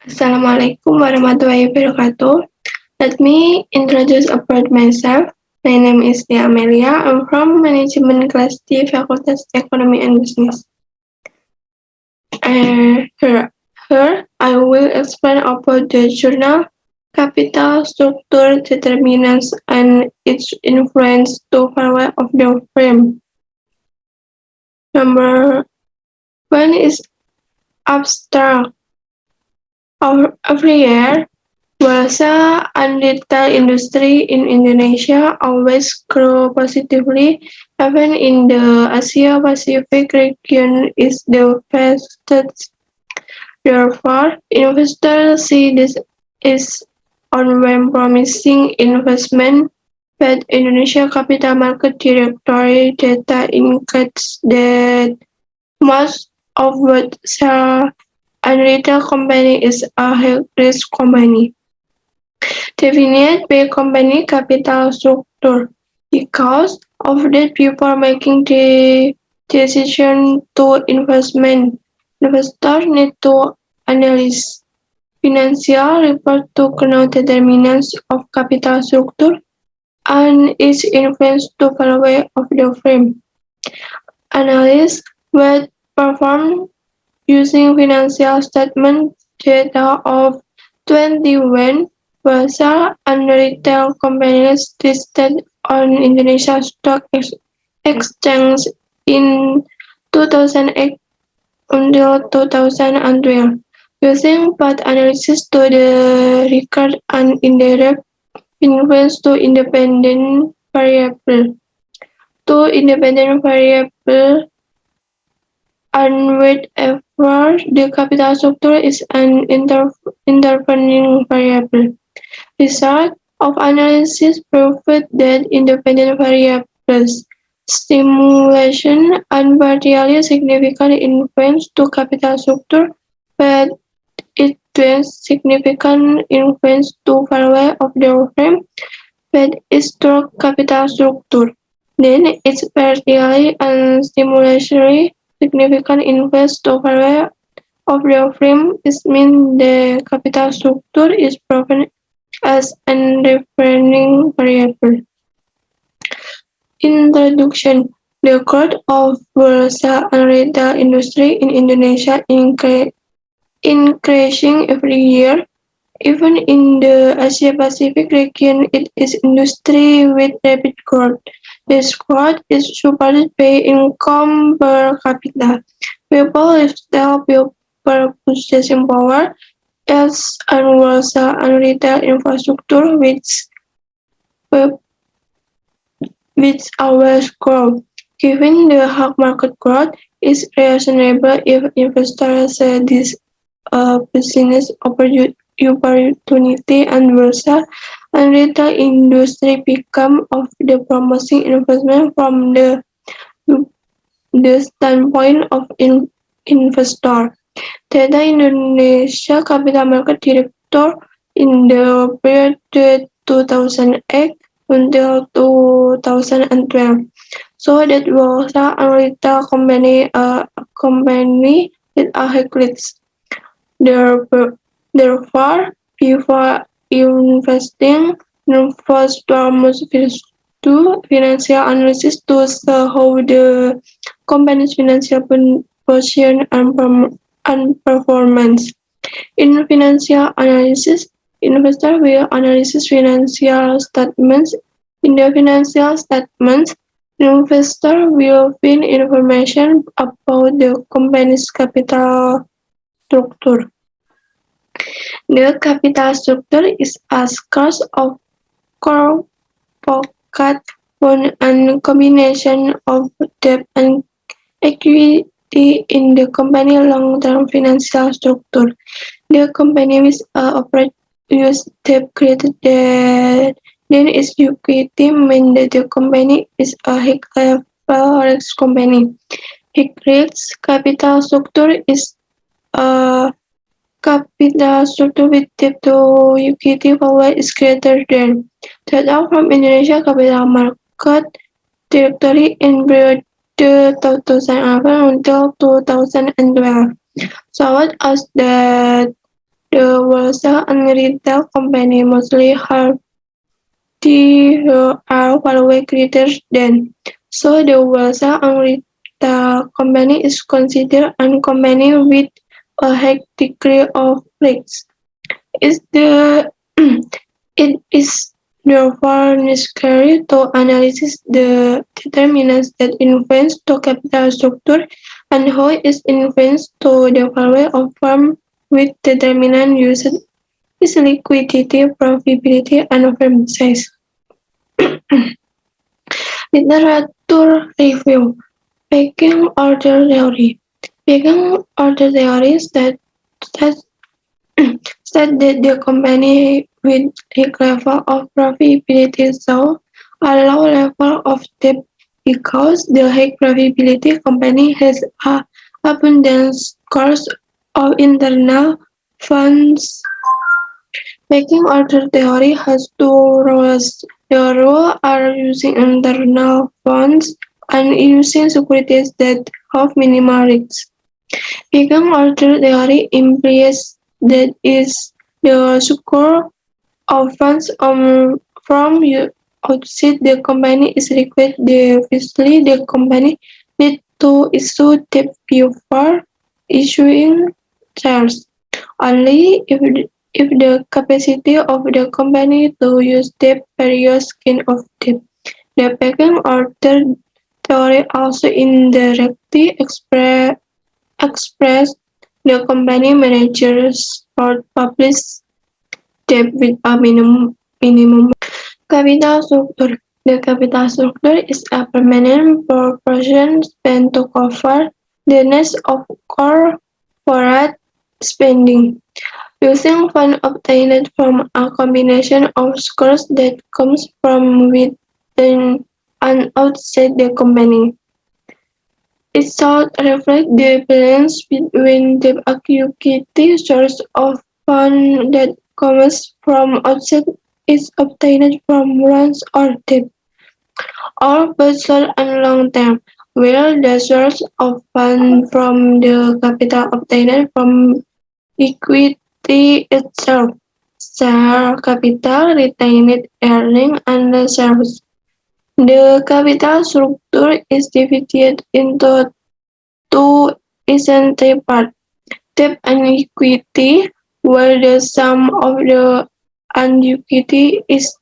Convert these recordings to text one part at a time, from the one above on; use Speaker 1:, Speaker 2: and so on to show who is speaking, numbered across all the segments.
Speaker 1: Assalamualaikum warahmatullahi wabarakatuh. Let me introduce about myself. My name is Tia Amelia. I'm from Management Class D, Faculty Economy and Business. Here I will explain about the journal, capital structure, determinants, and its influence to value of the firm. Number one is abstract. Every year, Bahasa and retail industry in Indonesia always grow positively, even in the Asia-Pacific region is the fastest. Therefore, investors see this as ongoing promising investment, but Indonesia Capital Market Directory data indicates that most of what sell and retail company is a high-risk company. Defined by company capital structure. Because of that, before making the decision to investment, investors need to analyze financial report to know determinants of capital structure and its influence to value of the firm. Analysts were performed using financial statement data of 21 wholesale and retail companies listed on Indonesia Stock Exchange in 2008 until 2012, using path analysis to the record and indirect influence to independent variable. Two independent variables and wherever the capital structure is an intervening variable. Result of analysis proved that independent variables stimulation unpartially significant influence to capital structure, but it has significant influence to value of the firm, but its capital structure. Then it's partially and stimulatory significant influence to value of the firm is mean the capital structure is proven as an referencing variable. Introduction: the growth of wholesale and retail industry in Indonesia increasing every year. Even in the Asia-Pacific region, it is industry with rapid growth. This growth is supported by income per capita, people lifestyle, people purchasing power, as and wholesale and retail infrastructure, which always grow. Given the high market growth, it's reasonable if investors see this business opportunity and wholesale and retail industry become of the promising investment from the standpoint of investor. Data Indonesia Capital Market Director in the period 2008 until 2012. So that was a retail company with a high risk. Therefore, before investing, investor must do financial analysis to see how the company's financial position and performance. In financial analysis, investor will analyze financial statements. In the financial statements, the investor will find information about the company's capital structure. The capital structure is a source of corporate bond and combination of debt and equity in the company long-term financial structure. The company with operate use debt greater than its equity means that the company is a high-level risk company. High risk capital structure is a capital structure with debt to equity value is greater than. Data from Indonesia Capital Market Directory in period 2011 until 2012 showed us that the wholesale and retail company mostly have the value greater than. So the wholesale and retail company is considered a company with a high degree of risk. Is the it is therefore necessary to analyze the determinants that influence the capital structure and how it is influenced to the value of firm with determinant used is liquidity, profitability, and firm size. Literature review. Pecking order theory. Pecking order theory that said that the company with a level of profitability saw a low level of debt because the high profitability company has a abundance course of internal funds. Making order theory has two rules. The rule are using internal funds and using securities that have minimal risk. Making order theory implies that is the score of funds from outside the company is required. Obviously, the company need to issue debt before issuing shares. Only if the capacity of the company to use debt various kind of debt. The pecking order theory also indirectly express the company managers or publish debt with a minimum capital structure. The capital structure is a permanent proportion spent to cover the needs of corporate spending. Using funds obtained from a combination of sources that comes from within and outside the company. It should reflect the balance between the equity source of funds that comes from outside is obtained from loans or debt, or both short and long term, while the source of funds from the capital obtained from equity itself, share capital, retained earnings, and reserves. The capital structure is divided into two essential parts, debt and equity, where the sum of the and equity is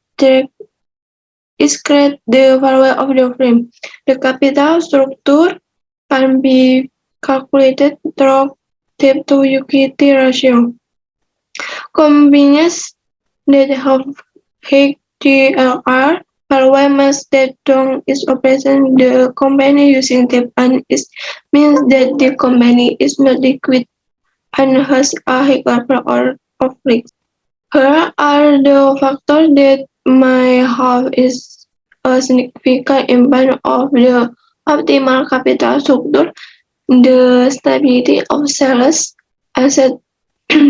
Speaker 1: create the value of the firm. The capital structure can be calculated through debt to equity ratio. Companies that have high DLR value means that doing its operation the company using debt and it means that the company is not liquid and has a high level of risk. Here are the factors that may have is a significant impact of the optimal capital structure, the stability of sales, asset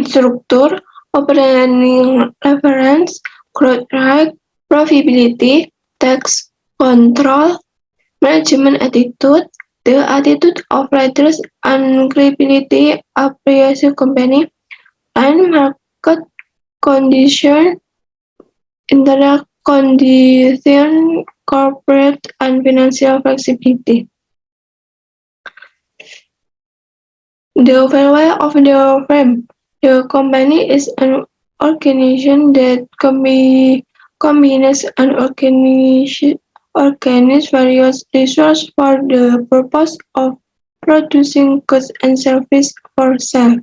Speaker 1: structure, operating leverage, growth rate, profitability, tax control, management attitude, the attitude of leaders and credibility appreciation company, and market condition, internal condition, corporate and financial flexibility. The value of the firm. The company is an organization that combines and organizes various resources for the purpose of producing goods and services for sale.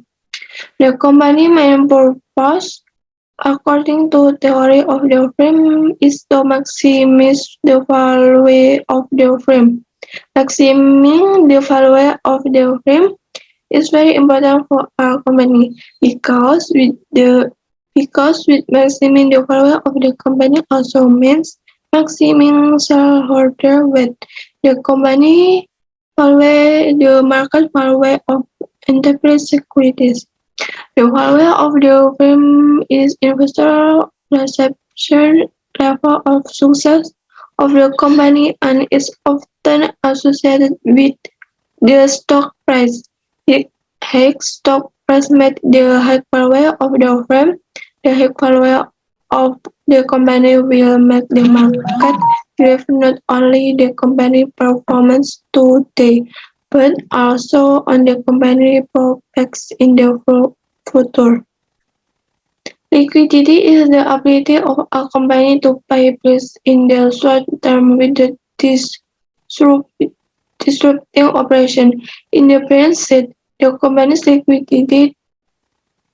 Speaker 1: The company main purpose, according to theory of the firm, is to maximize the value of the firm. Maximizing the value of the firm is very important for our company because with maximizing the value of the company also means maximizing shareholder wealth. The company value the market value of enterprise securities. The value of the firm is investor perception level of success of the company and is often associated with the stock price. The high stock estimate the high value of the firm. The high value of the company will make the market drive not only the company performance today, but also on the company prospects in the future. Liquidity is the ability of a company to pay bills in the short term without disrupting operation. In the balance sheet, the company's liquidity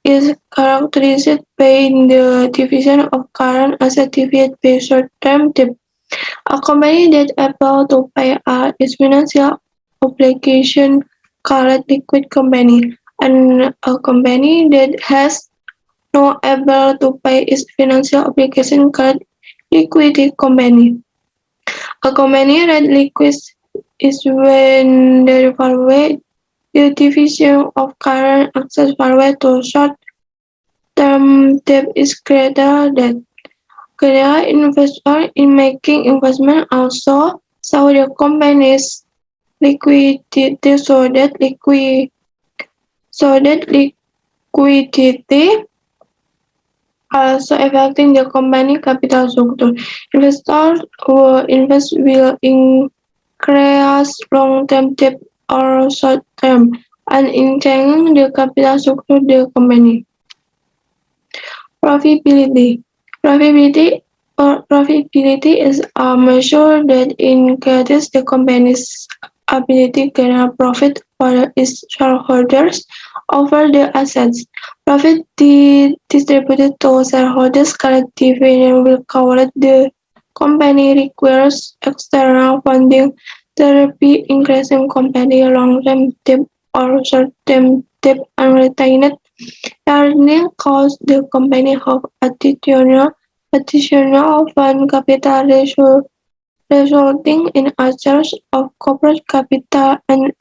Speaker 1: is characterized by the division of current assets divided by short-term debt. A company that is able to pay its financial obligation called liquid company, and a company that has no able to pay its financial obligation called liquidity company. A company that liquid is when the value the division of current assets value to short-term debt is greater than Greater investors in making investment also saw the company's liquidity so that liquidity also affecting the company capital structure. Investors who invest will increase long-term debt or short-term and in changing the capital structure of the company. Profitability. Profitability is a measure that indicates the company's ability to generate profit for its shareholders over the assets. Profit distributed to shareholders collectively will cover the company requires external funding, thereby increasing company long-term debt or short-term debt and retained earnings cost the company have additional fund capital resulting in a charge of corporate capital and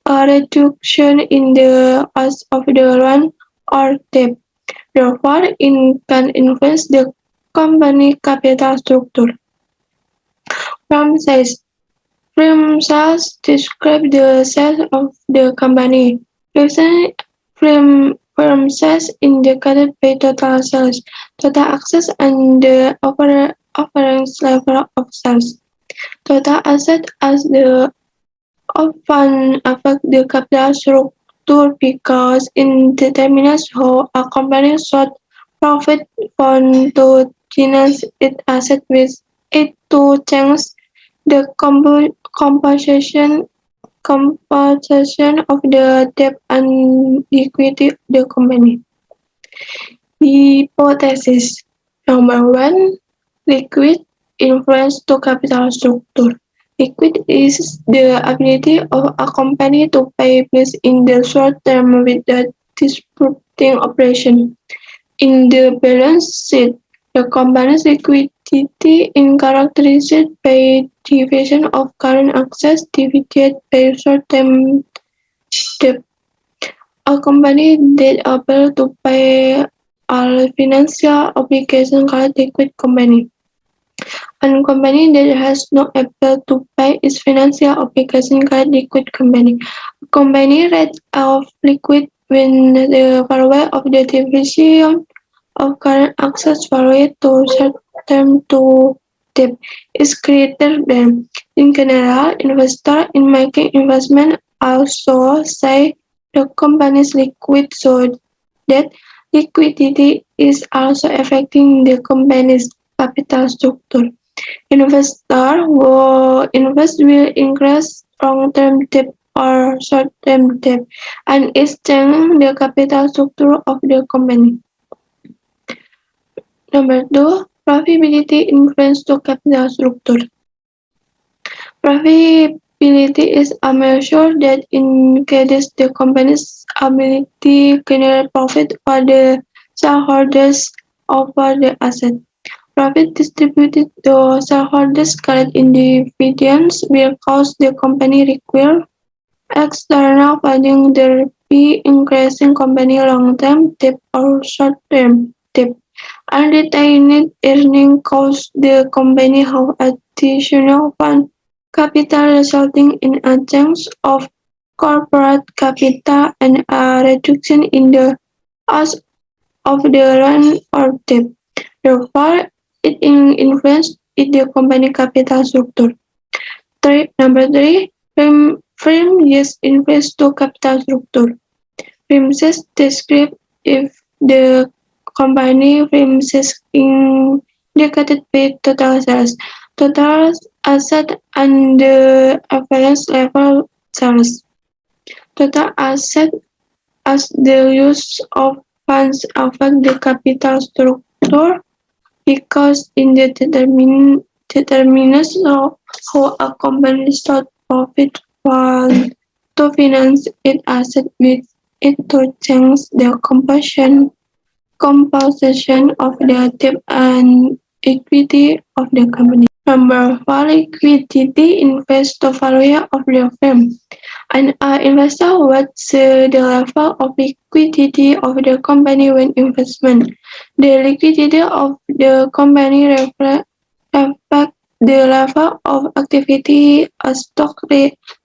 Speaker 1: a reduction in the cost of the loan or debt. Therefore, it can influence the company capital structure. Firm size. Firm size describe the size of the company. Firm size indicated by total sales, total access, and the offering level of sales. Total assets as the often affect the capital structure because it determines how a company should profit from to finance its assets with it to change the composition of the debt and equity of the company. Hypothesis number 1. Liquid influence to capital structure. Liquid is the ability of a company to pay bills in the short term without disrupting operation. In the balance sheet, the company's liquidity is characterized by division of current assets divided by short-term debt. A company that is able to pay all financial obligations called liquid company. A company that has not able to pay its financial obligations called liquid company. A company that of liquid when the value of the division of current assets value to short-term to debt is greater than. In general, investors in making investment also say the company is liquid so that liquidity is also affecting the company's capital structure. Investors who invest will increase long-term debt or short-term debt and is changing the capital structure of the company. Number 2, profitability influence to capital structure. Profitability is a measure that indicates the company's ability to generate profit for the shareholders over the asset. Profit distributed to shareholders called dividends will cause the company require external funding, thereby increasing company long-term debt or short-term debt. And retained earnings cause the company have additional fund capital resulting in a change of corporate capital, and a reduction in the cost of the loan or debt. Therefore, it influences the company capital structure. Number three, firm use influence to capital structure. Premises describe if the company premises indicated by total sales, total asset, and the average level sales. Total asset as the use of funds affect the capital structure because in the determines how a company start profit fund to finance its asset with it to change the composition of the debt and equity of the company. Number four, liquidity invests the value of the firm. An investor what's the level of liquidity of the company when investment. The liquidity of the company reflects the level of activity a stock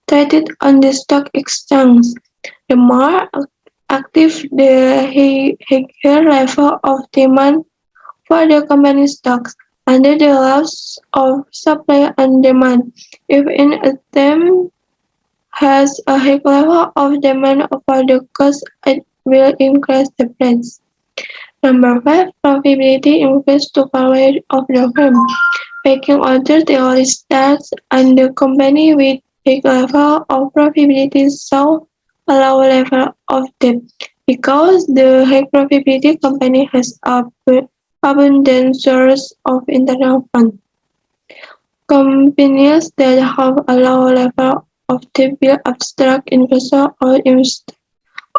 Speaker 1: traded on the stock exchange. The more active the higher level of demand for the company stocks under the laws of supply and demand. If an item has a high level of demand for the cost, it will increase the price. Number five, profitability increase the value of the firm. Making other theory starts and the company with big level of profitability so a low level of debt. Because the high profitability company has abundant source of internal funds. Companies that have a low level of debt will attract investors invest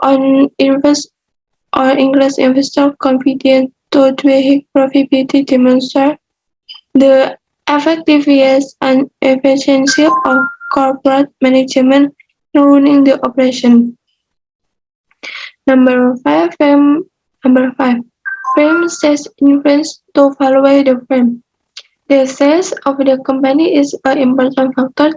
Speaker 1: or increase investor confidence to high profitability demonstrate the effectiveness and efficiency of corporate management in running the operation. Number five, firm says influence to value the firm. The size of the company is an important factor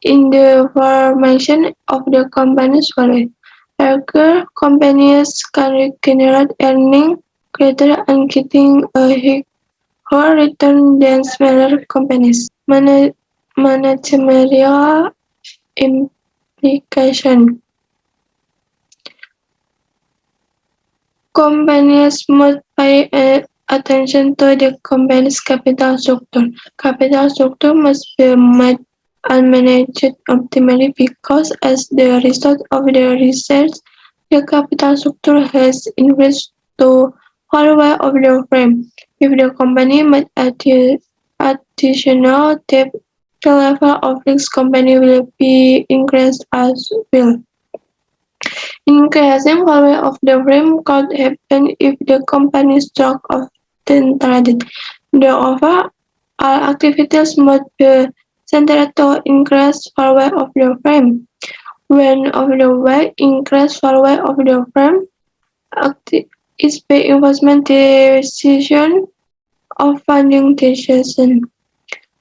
Speaker 1: in the formation of the company's value. Larger companies can generate earnings greater and getting a higher return than smaller companies. Managerial implication. Companies must pay attention to the company's capital structure. Capital structure must be managed optimally because as the result of the research, the capital structure has increased to value of the firm. If the company made additional debt, the level of risk company will be increased as well. Increasing value of the firm could happen if the company's stock often traded. The overall activities must be centered to increase value of the firm. When of the way increase value of the firm is by investment decision of funding decision.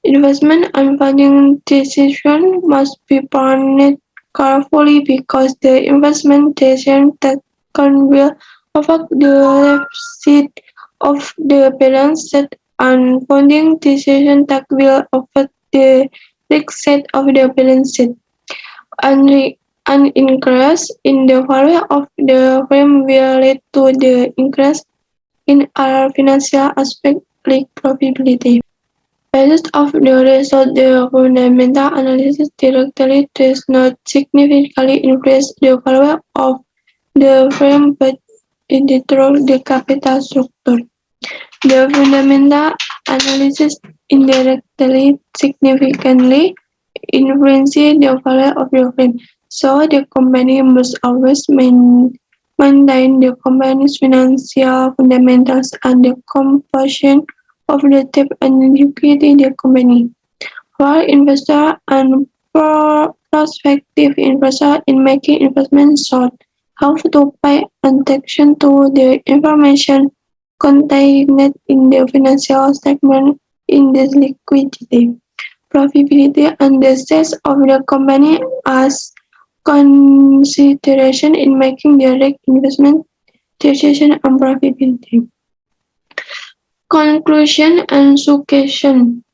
Speaker 1: Investment and funding decision must be planned carefully because the investment decision taken will affect the left side of the balance sheet and funding decision that will affect the right side of the balance sheet. An increase in the value of the firm will lead to the increase in other financial aspects like profitability. Based off the result, the fundamental analysis directly does not significantly increase the value of the firm, but it determines the capital structure. The fundamental analysis indirectly significantly influences the value of the firm, so the company must always maintain the company's financial fundamentals and the composition of the debt and liquidity in the company. For investors and prospective investors in making investments should have to pay attention to the information contained in the financial statement in the liquidity, profitability, and the size of the company as consideration in making direct investment decision and profitability. Conclusion and suggestion.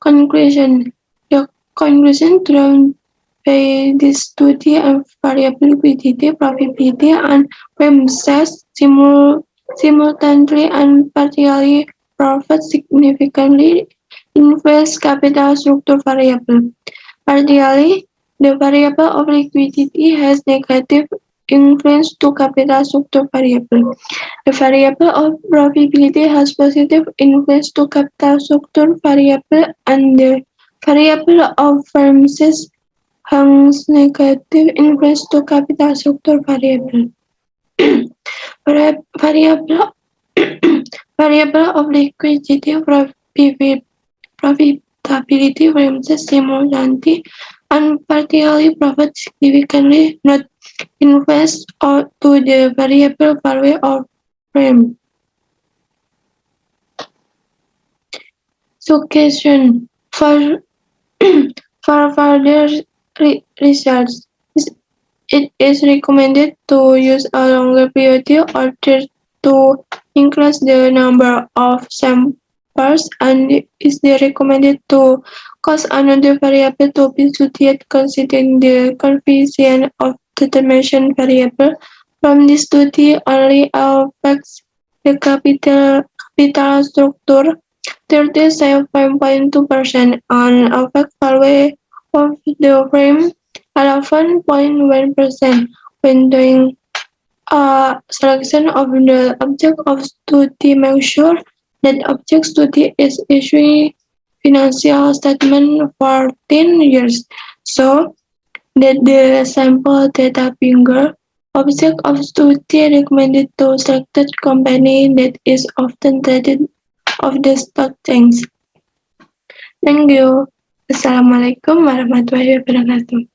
Speaker 1: Conclusion. The conclusion drawn by this study of variable liquidity, profitability, and premises simultaneously and partially profit significantly influence capital structure variable. Partially, the variable of liquidity has negative influence to capital structure variable. The variable of profitability has positive influence to capital structure variable, and the variable of premises has negative influence to capital structure variable. Variable variable of liquidity, profitability, premises simultaneously and partially profit significantly not influence or to the variable value of frame. Suggestion for for further research, it is recommended to use a longer period order to increase the number of samples, and is recommended to cause another variable to be studied considering the coefficient of determination variable from this study only affects the capital structure 37.2% and affect value of the frame 11.1%. When doing a selection of the object of study, make sure that object study is issuing financial statement for 10 years, so that the sample data finger object of study recommended to selected company that is often traded of the stock exchange. Thank you. Assalamualaikum warahmatullahi wabarakatuh.